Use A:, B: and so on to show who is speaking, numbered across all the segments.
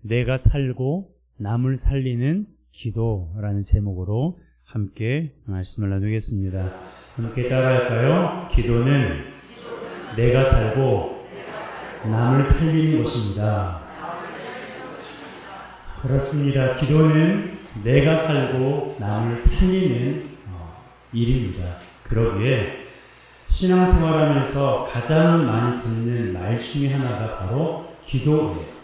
A: 내가 살고 남을 살리는 기도라는 제목으로 함께 말씀을 나누겠습니다. 함께 따라할까요? 기도는 내가 살고 남을 살리는 것입니다. 그렇습니다. 기도는 내가 살고 남을 살리는 일입니다. 그러기에 신앙생활하면서 가장 많이 듣는 말 중에 하나가 바로 기도예요.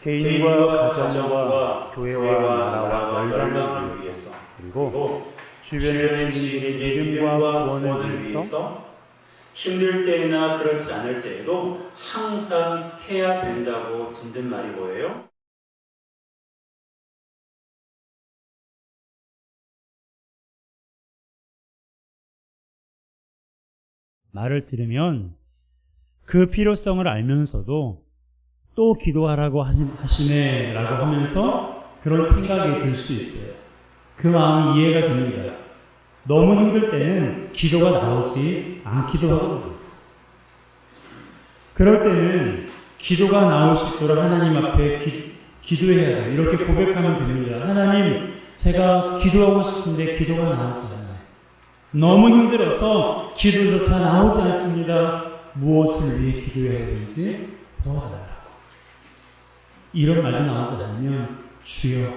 A: 개인과 가정과 교회와 나라와 열방을 위해서, 그리고 주변의 시민의 믿음과 구원을 위해서 힘들 때나 그렇지 않을 때에도 항상 해야 된다고 듣는 말이 뭐예요? 말을 들으면 그 필요성을 알면서도 또 기도하라고 하시네라고 하면서 그런 생각이 들 수 있어요. 그 마음이 이해가 됩니다. 너무 힘들 때는 기도가 나오지 않기도 하고, 그럴 때는 기도가 나올 수 있도록 하나님 앞에 기도해야 돼요. 이렇게 고백하면 됩니다. 하나님, 제가 기도하고 싶은데 기도가 나오지 않아요. 너무 힘들어서 기도조차 나오지 않습니다. 무엇을 위해 기도해야 되는지 도와달라고. 이런 말이 나오지 않으면, 주여,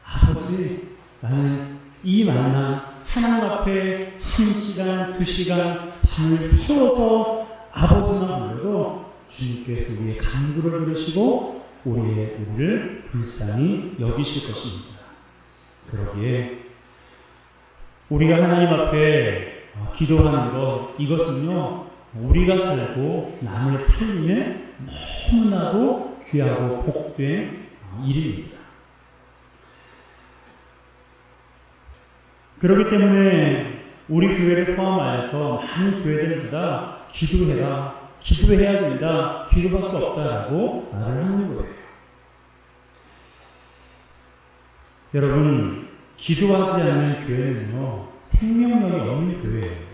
A: 아버지, 나는 이 만남 하나님 앞에 1시간, 2시간 밤을 세워서 아버지만 불러도 주님께서 우리의 간구를 들으시고 우리를 불쌍히 여기실 것입니다. 그러기에 우리가 하나님 앞에 기도하는 것, 이것은요, 우리가 살고 남을 살리는 너무나도 귀하고 복된 일입니다. 그렇기 때문에 우리 교회를 포함하여서 많은 교회들보다 기도해야 된다, 기도밖에 없다라고 말을 하는 거예요. 여러분, 기도하지 않는 교회는요, 생명력이 없는 교회예요.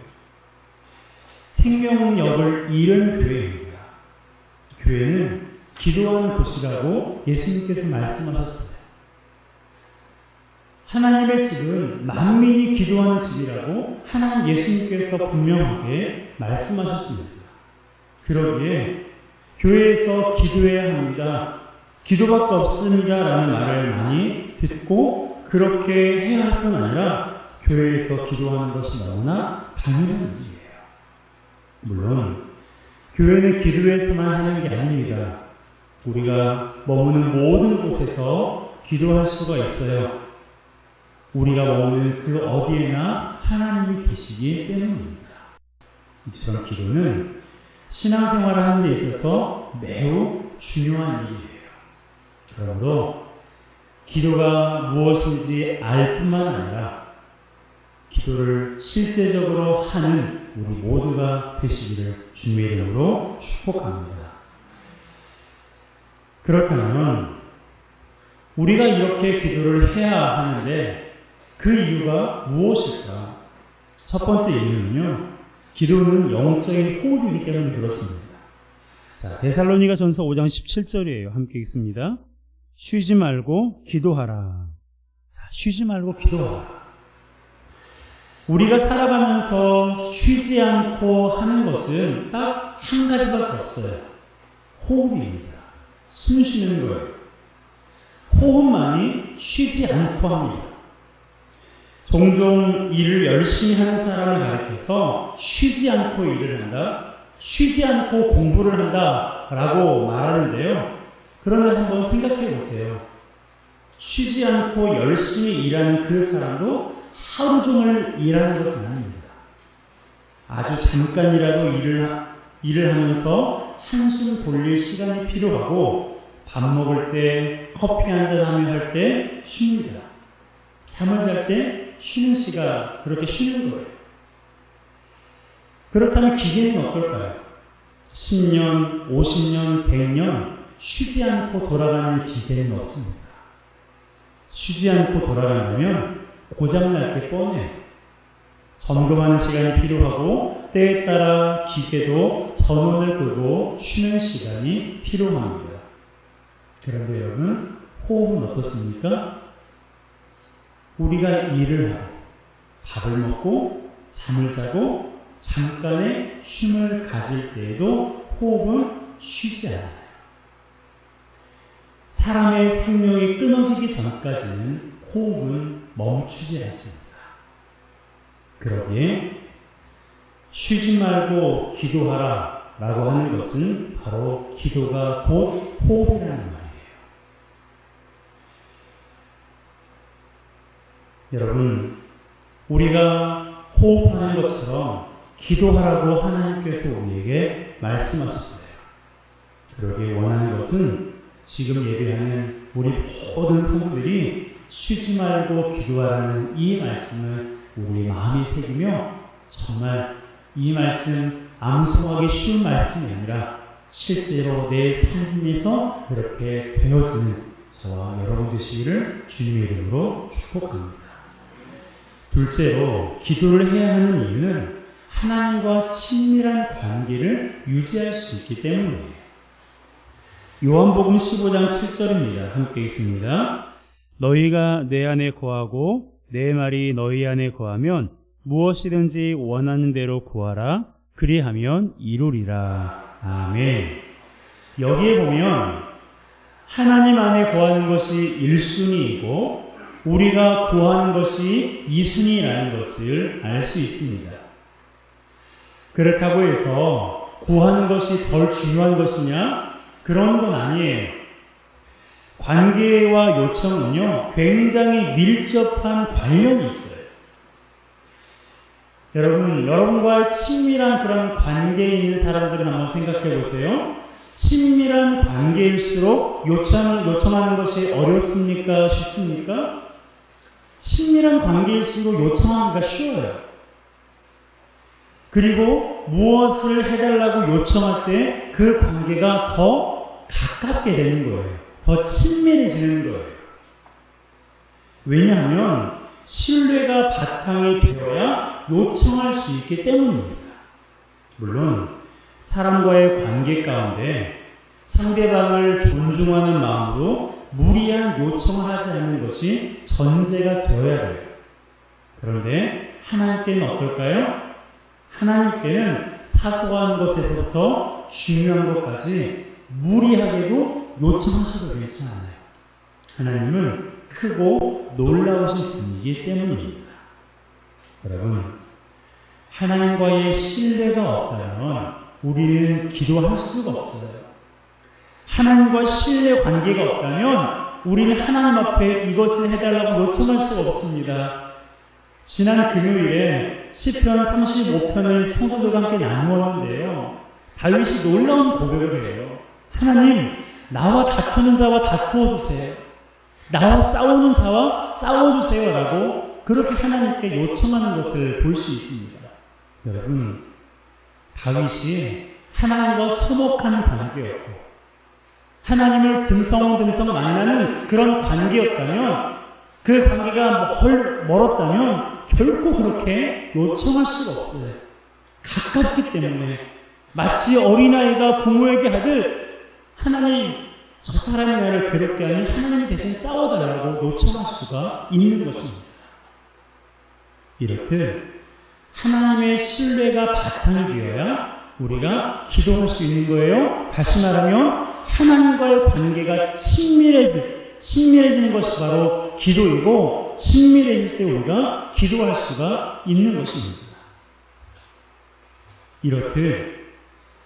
A: 생명력을 잃은 교회입니다. 교회는 기도하는 곳이라고 예수님께서 말씀하셨어요. 하나님의 집은 만민이 기도하는 집이라고 하나님 예수님께서 분명하게 말씀하셨습니다. 그러기에 교회에서 기도해야 합니다, 기도밖에 없습니다 라는 말을 많이 듣고 그렇게 해야 할 뿐 아니라 교회에서 기도하는 것이 너무나 당연한 일이에요. 물론 교회는 기도에서만 하는 게 아닙니다. 우리가 머무는 모든 곳에서 기도할 수가 있어요. 우리가 머무는 그 어디에나 하나님이 계시기 때문입니다. 이처럼 기도는 신앙생활을 하는 데 있어서 매우 중요한 일이에요. 그러므로 기도가 무엇인지 알 뿐만 아니라 기도를 실제적으로 하는 우리 모두가 되시기를 주님의 이름으로 축복합니다. 그렇다면 우리가 이렇게 기도를 해야 하는데 그 이유가 무엇일까? 첫 번째 이유는요, 기도는 영적인 호흡이기 때문에 그렇습니다. 자, 데살로니가 전서 5장 17절이에요. 함께 읽습니다. 쉬지 말고 기도하라. 자, 쉬지 말고 기도하라. 우리가 살아가면서 쉬지 않고 하는 것은 딱 한 가지밖에 없어요. 호흡입니다. 숨 쉬는 거예요. 호흡만이 쉬지 않고 합니다. 종종 일을 열심히 하는 사람을 가리켜서 쉬지 않고 일을 한다, 쉬지 않고 공부를 한다 라고 말하는데요. 그러면 한번 생각해 보세요. 쉬지 않고 열심히 일하는 그 사람도 하루 종일 일하는 것은 아닙니다. 아주 잠깐이라도 일을 하면서 한숨 돌릴 시간이 필요하고, 밥 먹을 때, 커피 한잔 하며 할 때 쉽니다. 잠을 잘 때 쉬는 시간, 그렇게 쉬는 거예요. 그렇다면 기계는 어떨까요? 10년, 50년, 100년 쉬지 않고 돌아가는 기계는 없습니다. 쉬지 않고 돌아가려면 고장날 게 뻔해요. 점검하는 시간이 필요하고 때에 따라 기계도 전원을 끄고 쉬는 시간이 필요합니다. 그런데 여러분, 호흡은 어떻습니까? 우리가 일을 하고 밥을 먹고 잠을 자고 잠깐의 쉼을 가질 때에도 호흡은 쉬지 않아요. 사람의 생명이 끊어지기 전까지는 호흡은 멈추지 않습니다. 그러기에 쉬지 말고 기도하라 라고 하는 것은 바로 기도가 곧 호흡이라는 말이에요. 여러분, 우리가 호흡하는 것처럼 기도하라고 하나님께서 우리에게 말씀하셨어요. 그러기에 원하는 것은 지금 예배하는 우리 모든 성도들이 쉬지 말고 기도하라는 이 말씀을 우리의 마음에 새기며 정말 이 말씀 암송하기 쉬운 말씀이 아니라 실제로 내 삶에서 그렇게 되어지는 저와 여러분 되시기를 주님의 이름으로 축복합니다. 둘째로 기도를 해야 하는 이유는 하나님과 친밀한 관계를 유지할 수 있기 때문이에요. 요한복음 15장 7절입니다. 함께 있습니다. 너희가 내 안에 거하고 내 말이 너희 안에 거하면 무엇이든지 원하는 대로 구하라. 그리하면 이루리라. 아멘. 여기에 보면 하나님 안에 거하는 것이 1순위이고 우리가 구하는 것이 2순위라는 것을 알 수 있습니다. 그렇다고 해서 구하는 것이 덜 중요한 것이냐? 그런 건 아니에요. 관계와 요청은요, 굉장히 밀접한 관련이 있어요. 여러분, 여러분과의 친밀한 그런 관계에 있는 사람들은 한번 생각해 보세요. 친밀한 관계일수록 요청하는 것이 어렵습니까? 쉽습니까? 친밀한 관계일수록 요청하기가 쉬워요. 그리고 무엇을 해달라고 요청할 때 그 관계가 더 가깝게 되는 거예요. 더 친밀해지는 거예요. 왜냐하면 신뢰가 바탕이 되어야 요청할 수 있기 때문입니다. 물론 사람과의 관계 가운데 상대방을 존중하는 마음으로 무리한 요청을 하지 않는 것이 전제가 되어야 돼요. 그런데 하나님께는 어떨까요? 하나님께는 사소한 것에서부터 중요한 것까지 무리하게도 요청하셔도 괜찮아요. 하나님은 크고 놀라우신 분이기 때문입니다. 여러분, 하나님과의 신뢰가 없다면 우리는 기도할 수가 없어요. 하나님과 신뢰 관계가 없다면 우리는 하나님 앞에 이것을 해달라고 요청할 수가 없습니다. 지난 금요일에 시편 35편을 성도들과 함께 나누었는데요. 다윗이 놀라운 고백을 해요. 하나님, 나와 다투는 자와 다투어 주세요. 나와 싸우는 자와 싸워주세요. 라고 그렇게 하나님께 요청하는 것을 볼 수 있습니다. 여러분, 다윗이 하나님과 서먹한 관계였고 하나님을 듬성듬성 만나는 그런 관계였다면 그 관계가 멀었다면 결코 그렇게 요청할 수가 없어요. 가깝기 때문에 마치 어린아이가 부모에게 하듯 하나님, 저 사람이 나를 괴롭게 하니 하나님 대신 싸워달라고 요청할 수가 있는 것입니다. 이렇게 하나님의 신뢰가 바탕이 되어야 우리가 기도할 수 있는 거예요. 다시 말하면 하나님과의 관계가 친밀해지는 것이 바로 기도이고 친밀해질 때 우리가 기도할 수가 있는 것입니다. 이렇듯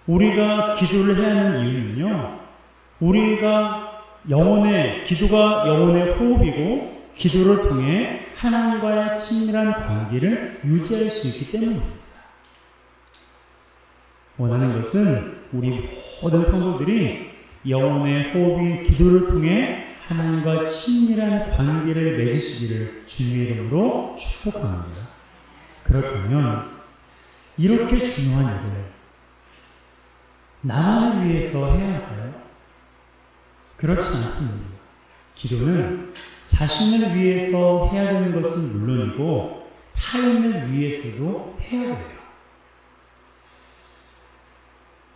A: 우리가 기도를 해야 하는 이유는요, 기도가 영혼의 호흡이고 기도를 통해 하나님과의 친밀한 관계를 유지할 수 있기 때문입니다. 원하는 것은 우리 모든 성도들이 영혼의 호흡인 기도를 통해 하나님과 친밀한 관계를 맺으시기를 주님의 이름으로 축복합니다. 그렇다면 이렇게 중요한 일을 나만을 위해서 해야 할까요? 그렇지 않습니다. 기도는 자신을 위해서 해야 되는 것은 물론이고 타인을 위해서도 해야 돼요.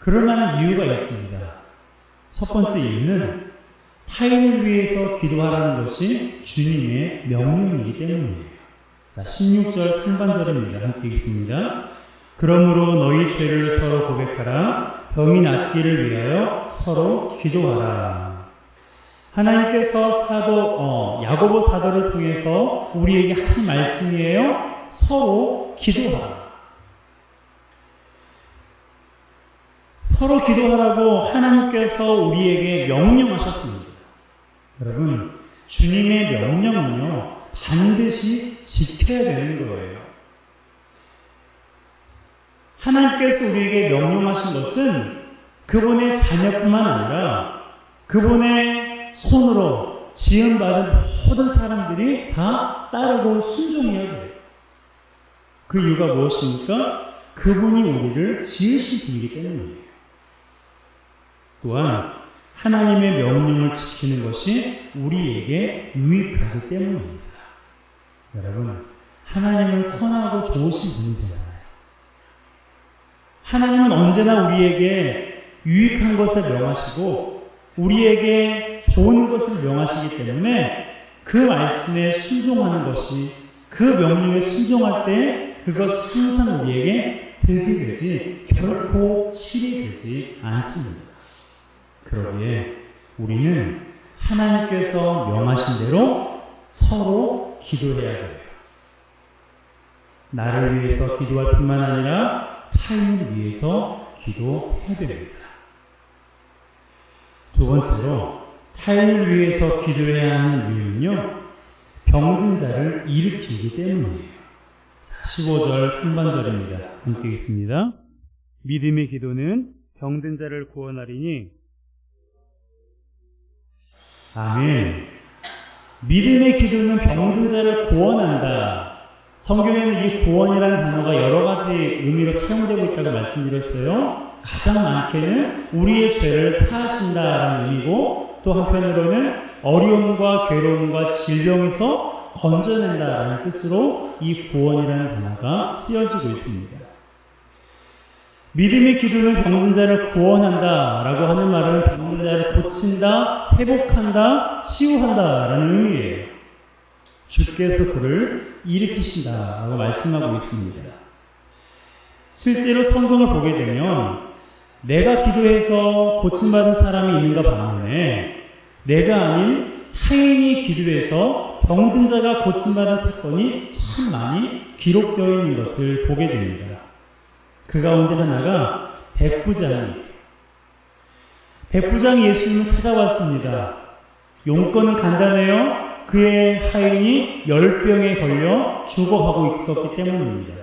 A: 그럴 만한 이유가 있습니다. 첫 번째 이유는 타인을 위해서 기도하라는 것이 주님의 명령이기 때문이에요. 자, 16절 상반절입니다. 함께 읽습니다. 그러므로 너희 죄를 서로 고백하라. 병이 낫기를 위하여 서로 기도하라. 하나님께서 야고보 사도를 통해서 우리에게 하신 말씀이에요. 서로 기도하라. 서로 기도하라고 하나님께서 우리에게 명령하셨습니다. 여러분, 주님의 명령은요, 반드시 지켜야 되는 거예요. 하나님께서 우리에게 명령하신 것은 그분의 자녀뿐만 아니라 그분의 손으로 지음받은 모든 사람들이 다 따르고 순종해야 돼요. 그 이유가 무엇입니까? 그분이 우리를 지으신 분이기 때문이에요. 또한 하나님의 명령을 지키는 것이 우리에게 유익하기 때문입니다. 여러분, 하나님은 선하고 좋으신 분이잖아요. 하나님은 언제나 우리에게 유익한 것을 명하시고 우리에게 좋은 것을 명하시기 때문에 그 말씀에 순종하는 것이, 그 명령에 순종할 때 그것은 항상 우리에게 득이 되지 결코 실이 되지 않습니다. 그러기에 우리는 하나님께서 명하신 대로 서로 기도해야 돼요. 나를 위해서 기도할 뿐만 아니라 타인을 위해서 기도해야 됩니다. 두 번째로 타인을 위해서 기도해야 하는 이유는요, 병든 자를 일으키기 때문이에요. 15절 상반절입니다. 함께 읽습니다. 믿음의 기도는 병든 자를 구원하리니. 아멘. 믿음의 기도는 병든 자를 구원한다. 성경에는 이 구원이라는 단어가 여러 가지 의미로 사용되고 있다고 말씀드렸어요. 가장 많게는 우리의 죄를 사하신다라는 의미고, 또 한편으로는 어려움과 괴로움과 질병에서 건져낸다라는 뜻으로 이 구원이라는 단어가 쓰여지고 있습니다. 믿음의 기도는 병든 자를 구원한다라고 하는 말은 병든 자를 고친다, 회복한다, 치유한다라는 의미예요. 주께서 그를 일으키신다라고 말씀하고 있습니다. 실제로 성경을 보게 되면 내가 기도해서 고침받은 사람이 있는가 반면에 내가 아닌 타인이 기도해서 병든 자가 고침받은 사건이 참 많이 기록되어 있는 것을 보게 됩니다. 그 가운데 하나가 백부장이 예수님을 찾아왔습니다. 용건은 간단해요. 그의 하인이 열병에 걸려 죽어가고 있었기 때문입니다.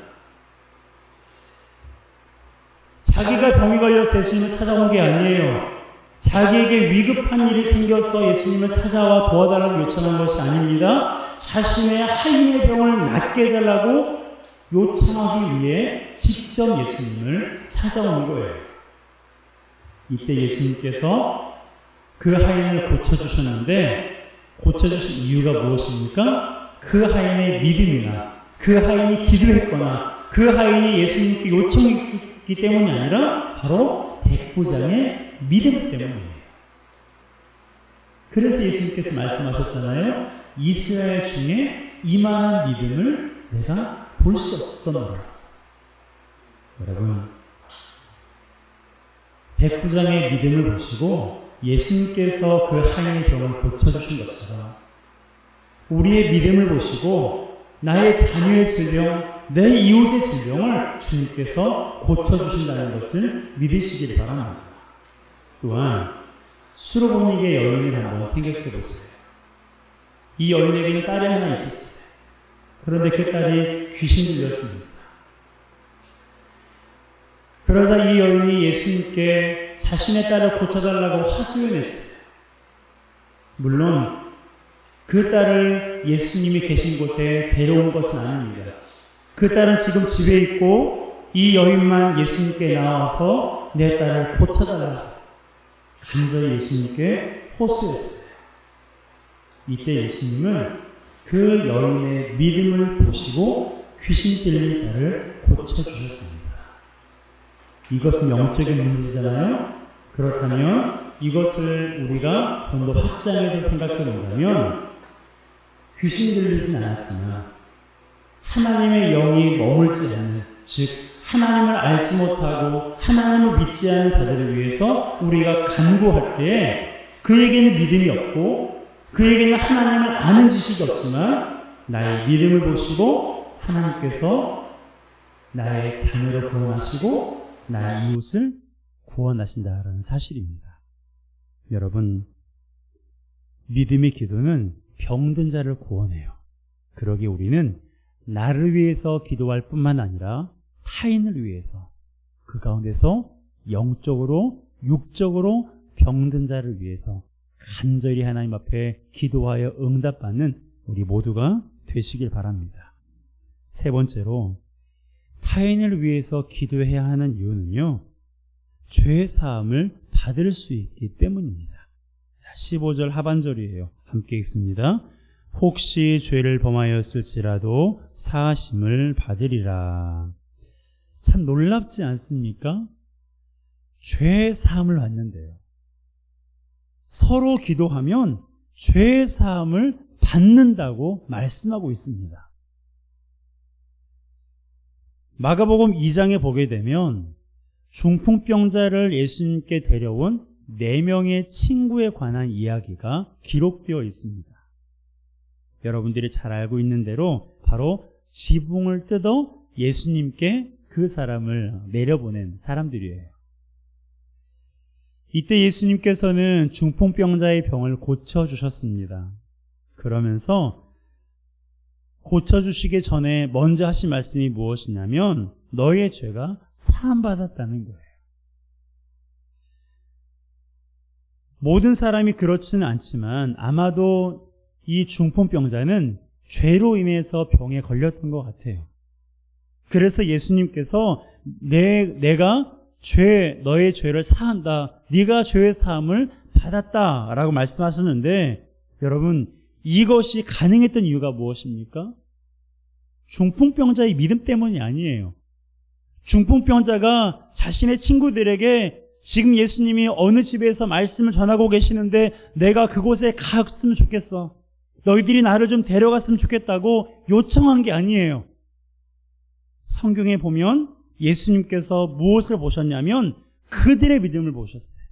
A: 자기가 병이 걸려서 예수님을 찾아온 게 아니에요. 자기에게 위급한 일이 생겨서 예수님을 찾아와 도와달라고 요청한 것이 아닙니다. 자신의 하인의 병을 낫게 해달라고 요청하기 위해 직접 예수님을 찾아온 거예요. 이때 예수님께서 그 하인을 고쳐주셨는데, 고쳐주신 이유가 무엇입니까? 그 하인의 믿음이나 그 하인이 기도했거나 그 하인이 예수님께 요청했기 때문이 아니라 바로 백부장의 믿음 때문이에요. 그래서 예수님께서 말씀하셨잖아요. 이스라엘 중에 이만한 믿음을 내가 볼 수 없더라. 여러분, 백부장의 믿음을 보시고 예수님께서 그 하인의 병을 고쳐주신 것처럼 우리의 믿음을 보시고 나의 자녀의 질병, 내 이웃의 질병을 주님께서 고쳐주신다는 것을 믿으시길 바랍니다. 또한 수로보니게 여인을 한번 생각해 보세요. 이 여인에게는 딸이 하나 있었어요. 그런데 그 딸이 귀신 들렸습니다. 그러자 이 여인이 예수님께 자신의 딸을 고쳐달라고 하소연했어요. 물론 그 딸을 예수님이 계신 곳에 데려온 것은 아닙니다. 그 딸은 지금 집에 있고 이 여인만 예수님께 나와서 내 딸을 고쳐달라고 간절히 예수님께 호소했어요. 이때 예수님은 그 여인의 믿음을 보시고 귀신 들린 딸을 고쳐주셨습니다. 이것은 영적인 문제잖아요. 그렇다면 이것을 우리가 좀 더 확장해서 생각해 본다면 귀신 들리진 않았지만 하나님의 영이 머물지 않는, 즉 하나님을 알지 못하고 하나님을 믿지 않는 자들을 위해서 우리가 간구할 때 그에게는 믿음이 없고 그에게는 하나님을 아는 지식이 없지만 나의 믿음을 보시고 하나님께서 나의 자녀를 구원하시고 나의 이웃을 구원하신다라는 사실입니다. 여러분, 믿음의 기도는 병든 자를 구원해요. 그러기에 우리는 나를 위해서 기도할 뿐만 아니라 타인을 위해서, 그 가운데서 영적으로 육적으로 병든 자를 위해서 간절히 하나님 앞에 기도하여 응답받는 우리 모두가 되시길 바랍니다. 세 번째로, 타인을 위해서 기도해야 하는 이유는요, 죄 사함을 받을 수 있기 때문입니다. 15절 하반절이에요. 함께 읽습니다. 혹시 죄를 범하였을지라도 사하심을 받으리라. 참 놀랍지 않습니까? 죄 사함을 받는데요. 서로 기도하면 죄 사함을 받는다고 말씀하고 있습니다. 마가복음 2장에 보게 되면 중풍병자를 예수님께 데려온 4명의 친구에 관한 이야기가 기록되어 있습니다. 여러분들이 잘 알고 있는 대로 바로 지붕을 뜯어 예수님께 그 사람을 내려보낸 사람들이에요. 이때 예수님께서는 중풍병자의 병을 고쳐주셨습니다. 그러면서 고쳐주시기 전에 먼저 하신 말씀이 무엇이냐면 너의 죄가 사함받았다는 거예요. 모든 사람이 그렇지는 않지만 아마도 이 중풍병자는 죄로 인해서 병에 걸렸던 것 같아요. 그래서 예수님께서 내가 너의 죄를 사한다. 네가 죄의 사함을 받았다라고 말씀하셨는데 여러분, 이것이 가능했던 이유가 무엇입니까? 중풍병자의 믿음 때문이 아니에요. 중풍병자가 자신의 친구들에게 지금 예수님이 어느 집에서 말씀을 전하고 계시는데 내가 그곳에 갔으면 좋겠어. 너희들이 나를 좀 데려갔으면 좋겠다고 요청한 게 아니에요. 성경에 보면 예수님께서 무엇을 보셨냐면 그들의 믿음을 보셨어요.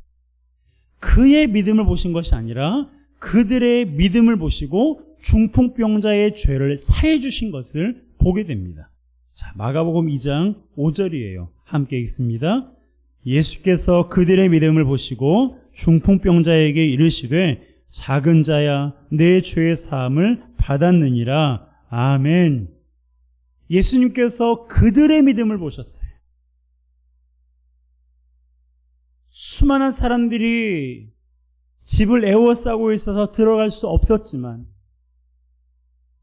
A: 그의 믿음을 보신 것이 아니라 그들의 믿음을 보시고 중풍병자의 죄를 사해 주신 것을 보게 됩니다. 자, 마가복음 2장 5절이에요. 함께 읽습니다. 예수께서 그들의 믿음을 보시고 중풍병자에게 이르시되 작은 자야 내 죄의 사함을 받았느니라. 아멘. 예수님께서 그들의 믿음을 보셨어요. 수많은 사람들이 집을 에워싸고 있어서 들어갈 수 없었지만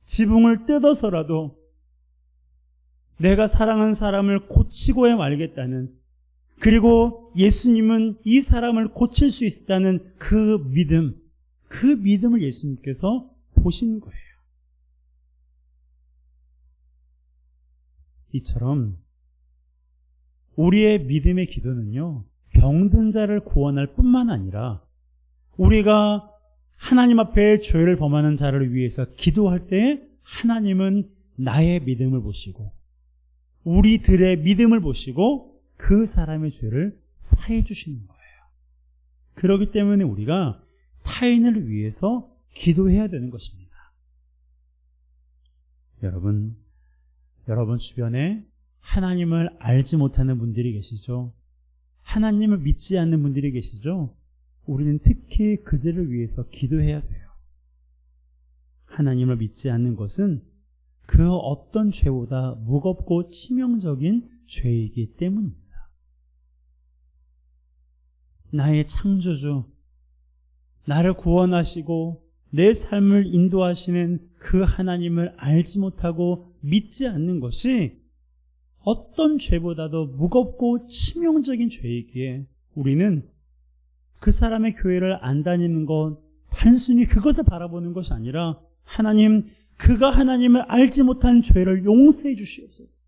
A: 지붕을 뜯어서라도 내가 사랑하는 사람을 고치고야 말겠다는, 그리고 예수님은 이 사람을 고칠 수 있다는 그 믿음을 예수님께서 보신 거예요. 이처럼 우리의 믿음의 기도는요, 병든 자를 구원할 뿐만 아니라 우리가 하나님 앞에 죄를 범하는 자를 위해서 기도할 때 하나님은 나의 믿음을 보시고 우리들의 믿음을 보시고 그 사람의 죄를 사해 주시는 거예요. 그렇기 때문에 우리가 타인을 위해서 기도해야 되는 것입니다. 여러분 주변에 하나님을 알지 못하는 분들이 계시죠? 하나님을 믿지 않는 분들이 계시죠? 우리는 특히 그들을 위해서 기도해야 돼요. 하나님을 믿지 않는 것은 그 어떤 죄보다 무겁고 치명적인 죄이기 때문입니다. 나의 창조주, 나를 구원하시고 내 삶을 인도하시는 그 하나님을 알지 못하고 믿지 않는 것이 어떤 죄보다도 무겁고 치명적인 죄이기에 우리는 그 사람의 교회를 안 다니는 것, 단순히 그것을 바라보는 것이 아니라 하나님, 그가 하나님을 알지 못한 죄를 용서해 주시옵소서.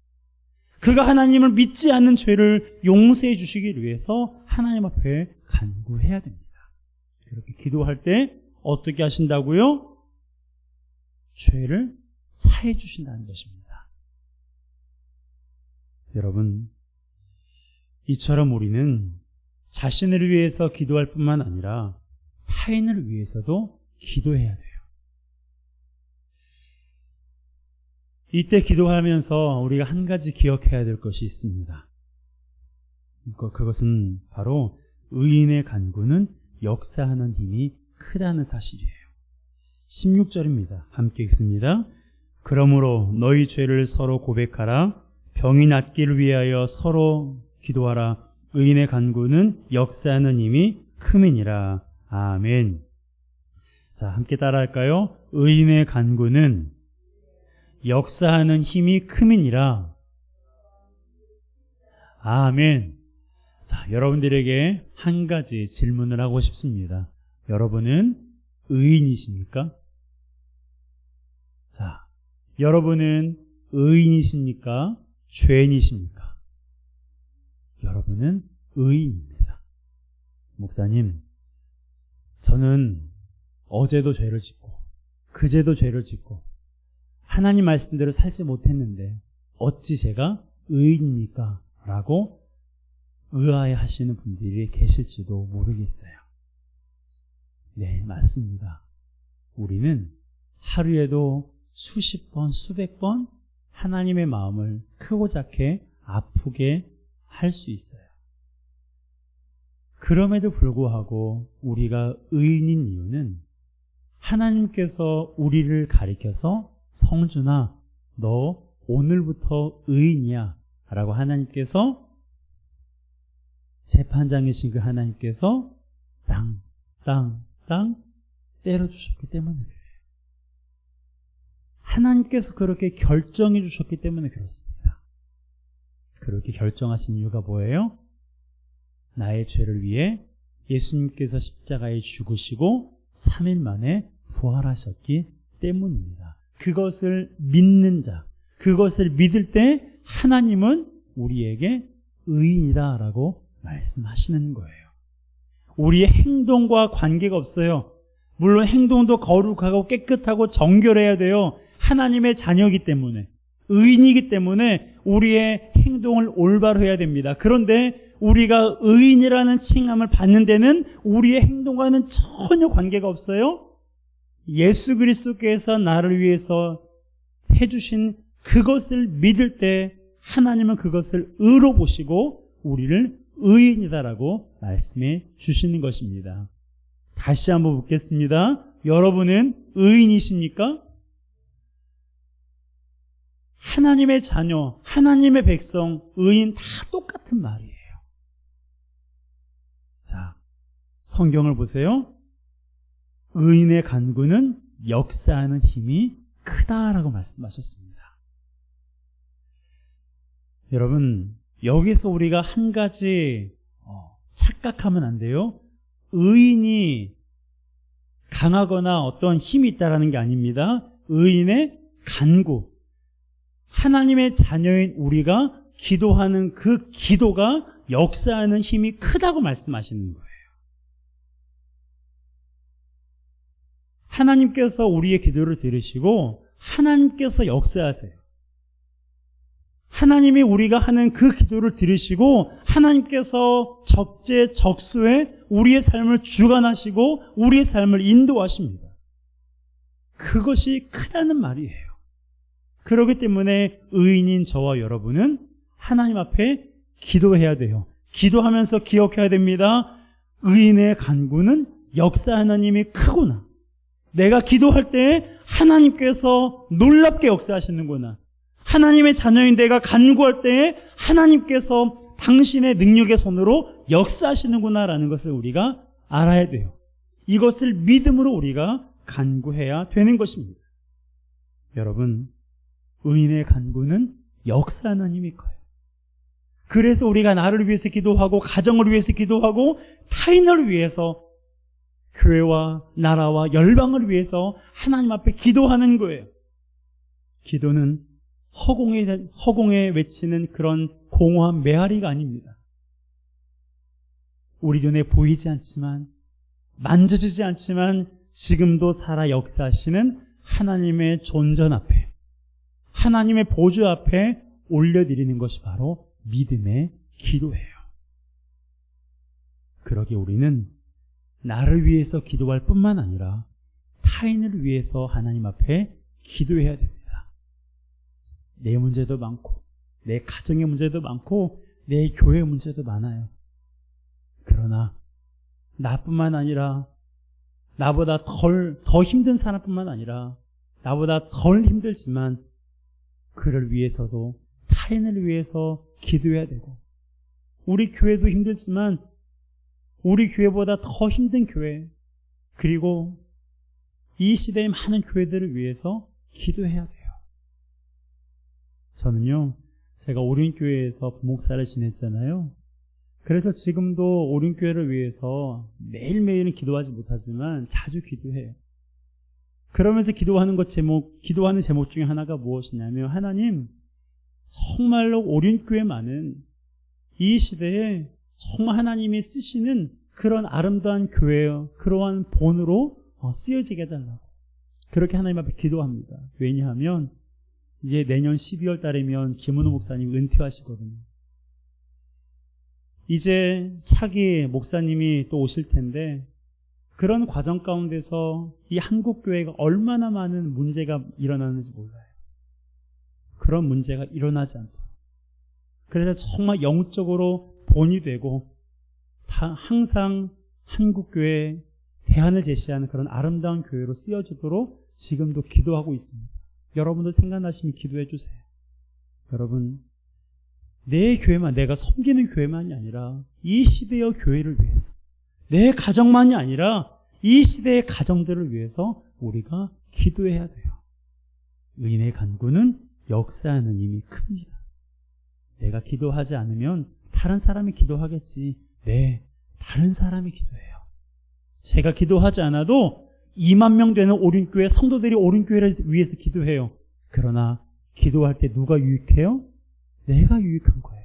A: 그가 하나님을 믿지 않는 죄를 용서해 주시기 위해서 하나님 앞에 간구해야 됩니다. 그렇게 기도할 때 어떻게 하신다고요? 죄를 사해 주신다는 것입니다. 여러분, 이처럼 우리는 자신을 위해서 기도할 뿐만 아니라 타인을 위해서도 기도해야 돼요. 이때 기도하면서 우리가 한 가지 기억해야 될 것이 있습니다. 그것은 바로 의인의 간구는 역사하는 힘이 크다는 사실이에요. 16절입니다. 함께 읽습니다. 그러므로 너희 죄를 서로 고백하라. 병이 낫기를 위하여 서로 기도하라. 의인의 간구는 역사하는 힘이 큼이니라. 아멘. 자, 함께 따라할까요? 의인의 간구는 역사하는 힘이 큼이니라. 아멘. 자, 여러분들에게 한 가지 질문을 하고 싶습니다. 여러분은 의인이십니까? 자, 여러분은 의인이십니까? 죄인이십니까? 여러분은 의인입니다. 목사님, 저는 어제도 죄를 짓고 그제도 죄를 짓고 하나님 말씀대로 살지 못했는데 어찌 제가 의인입니까? 라고 의아해하시는 분들이 계실지도 모르겠어요. 네, 맞습니다. 우리는 하루에도 수십 번, 수백 번 하나님의 마음을 크고 작게 아프게 할 수 있어요. 그럼에도 불구하고 우리가 의인인 이유는 하나님께서 우리를 가리켜서 성준아, 너 오늘부터 의인이야 라고 하나님께서, 재판장이신 그 하나님께서 땅 때려주셨기 때문에 그래요. 하나님께서 그렇게 결정해 주셨기 때문에 그렇습니다. 그렇게 결정하신 이유가 뭐예요? 나의 죄를 위해 예수님께서 십자가에 죽으시고 3일 만에 부활하셨기 때문입니다. 그것을 믿는 자, 그것을 믿을 때 하나님은 우리에게 의인이다라고 말씀하시는 거예요. 우리의 행동과 관계가 없어요. 물론 행동도 거룩하고 깨끗하고 정결해야 돼요. 하나님의 자녀이기 때문에, 의인이기 때문에 우리의 행동을 올바로 해야 됩니다. 그런데 우리가 의인이라는 칭함을 받는 데는 우리의 행동과는 전혀 관계가 없어요. 예수 그리스도께서 나를 위해서 해주신 그것을 믿을 때 하나님은 그것을 의로 보시고 우리를 의인이다라고 말씀해 주시는 것입니다. 다시 한번 묻겠습니다. 여러분은 의인이십니까? 하나님의 자녀, 하나님의 백성, 의인 다 똑같은 말이에요. 자, 성경을 보세요. 의인의 간구는 역사하는 힘이 크다라고 말씀하셨습니다. 여러분, 여기서 우리가 한 가지 착각하면 안 돼요. 의인이 강하거나 어떤 힘이 있다라는 게 아닙니다. 의인의 간구, 하나님의 자녀인 우리가 기도하는 그 기도가 역사하는 힘이 크다고 말씀하시는 거예요. 하나님께서 우리의 기도를 들으시고 하나님께서 역사하세요. 하나님이 우리가 하는 그 기도를 들으시고 하나님께서 적재적소에 우리의 삶을 주관하시고 우리의 삶을 인도하십니다. 그것이 크다는 말이에요. 그렇기 때문에 의인인 저와 여러분은 하나님 앞에 기도해야 돼요. 기도하면서 기억해야 됩니다. 의인의 간구는 역사 하나님이 크구나. 내가 기도할 때 하나님께서 놀랍게 역사하시는구나. 하나님의 자녀인 내가 간구할 때 하나님께서 당신의 능력의 손으로 역사하시는구나라는 것을 우리가 알아야 돼요. 이것을 믿음으로 우리가 간구해야 되는 것입니다. 여러분, 의인의 간구는 역사하는 힘이 커요. 그래서 우리가 나를 위해서 기도하고 가정을 위해서 기도하고 타인을 위해서 교회와 나라와 열방을 위해서 하나님 앞에 기도하는 거예요. 기도는 허공에 외치는 그런 공허한 메아리가 아닙니다. 우리 눈에 보이지 않지만 만져지지 않지만 지금도 살아 역사하시는 하나님의 존전 앞에, 하나님의 보좌 앞에 올려드리는 것이 바로 믿음의 기도예요. 그러기에 우리는 나를 위해서 기도할 뿐만 아니라 타인을 위해서 하나님 앞에 기도해야 됩니다. 내 문제도 많고, 내 가정의 문제도 많고, 내 교회 문제도 많아요. 그러나 나뿐만 아니라 나보다 더 힘든 사람뿐만 아니라 나보다 덜 힘들지만 그를 위해서도 타인을 위해서 기도해야 되고, 우리 교회도 힘들지만 우리 교회보다 더 힘든 교회, 그리고 이 시대의 많은 교회들을 위해서 기도해야 돼요. 저는요, 제가 오륜교회에서 부목사를 지냈잖아요. 그래서 지금도 오륜교회를 위해서 매일매일은 기도하지 못하지만 자주 기도해요. 그러면서 기도하는 제목 중에 하나가 무엇이냐면, 하나님, 정말로 오륜교회만은 이 시대에 정말 하나님이 쓰시는 그런 아름다운 교회요, 그러한 본으로 쓰여지게 해달라고 그렇게 하나님 앞에 기도합니다. 왜냐하면 이제 내년 12월 달이면 김은호 목사님 은퇴하시거든요. 이제 차기 목사님이 또 오실 텐데, 그런 과정 가운데서 이 한국교회가 얼마나 많은 문제가 일어나는지 몰라요. 그런 문제가 일어나지 않도록, 그래서 정말 영적으로 본이 되고 항상 한국교회에 대안을 제시하는 그런 아름다운 교회로 쓰여지도록 지금도 기도하고 있습니다. 여러분도 생각나시면 기도해 주세요. 여러분, 내 교회만, 내가 섬기는 교회만이 아니라 이 시대의 교회를 위해서, 내 가정만이 아니라 이 시대의 가정들을 위해서 우리가 기도해야 돼요. 의인의 간구는 역사하는 힘이 큽니다. 내가 기도하지 않으면 다른 사람이 기도하겠지. 네, 다른 사람이 기도해요. 제가 기도하지 않아도 2만 명 되는 오륜교회 성도들이 오륜교회를 위해서 기도해요. 그러나 기도할 때 누가 유익해요? 내가 유익한 거예요.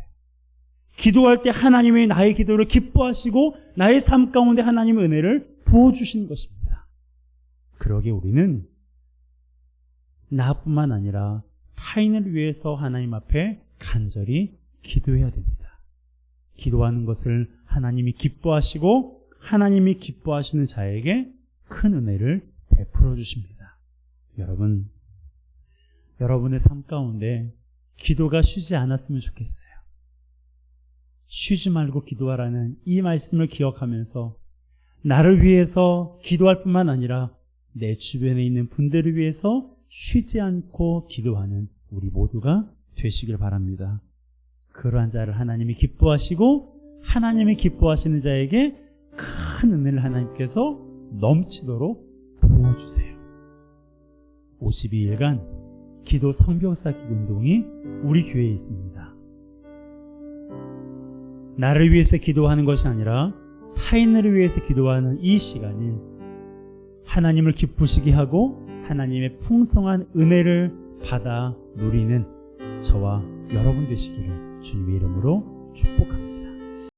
A: 기도할 때 하나님이 나의 기도를 기뻐하시고 나의 삶 가운데 하나님의 은혜를 부어주시는 것입니다. 그러기에 우리는 나뿐만 아니라 타인을 위해서 하나님 앞에 간절히 기도해야 됩니다. 기도하는 것을 하나님이 기뻐하시고 하나님이 기뻐하시는 자에게 큰 은혜를 베풀어 주십니다. 여러분, 여러분의 삶 가운데 기도가 쉬지 않았으면 좋겠어요. 쉬지 말고 기도하라는 이 말씀을 기억하면서 나를 위해서 기도할 뿐만 아니라 내 주변에 있는 분들을 위해서 쉬지 않고 기도하는 우리 모두가 되시길 바랍니다. 그러한 자를 하나님이 기뻐하시고 하나님이 기뻐하시는 자에게 큰 은혜를 하나님께서 넘치도록 부어주세요. 52일간 기도 성경 쌓기 운동이 우리 교회에 있습니다. 나를 위해서 기도하는 것이 아니라 타인을 위해서 기도하는 이 시간이 하나님을 기쁘시게 하고 하나님의 풍성한 은혜를 받아 누리는 저와 여러분 되시기를 주님의 이름으로 축복합니다.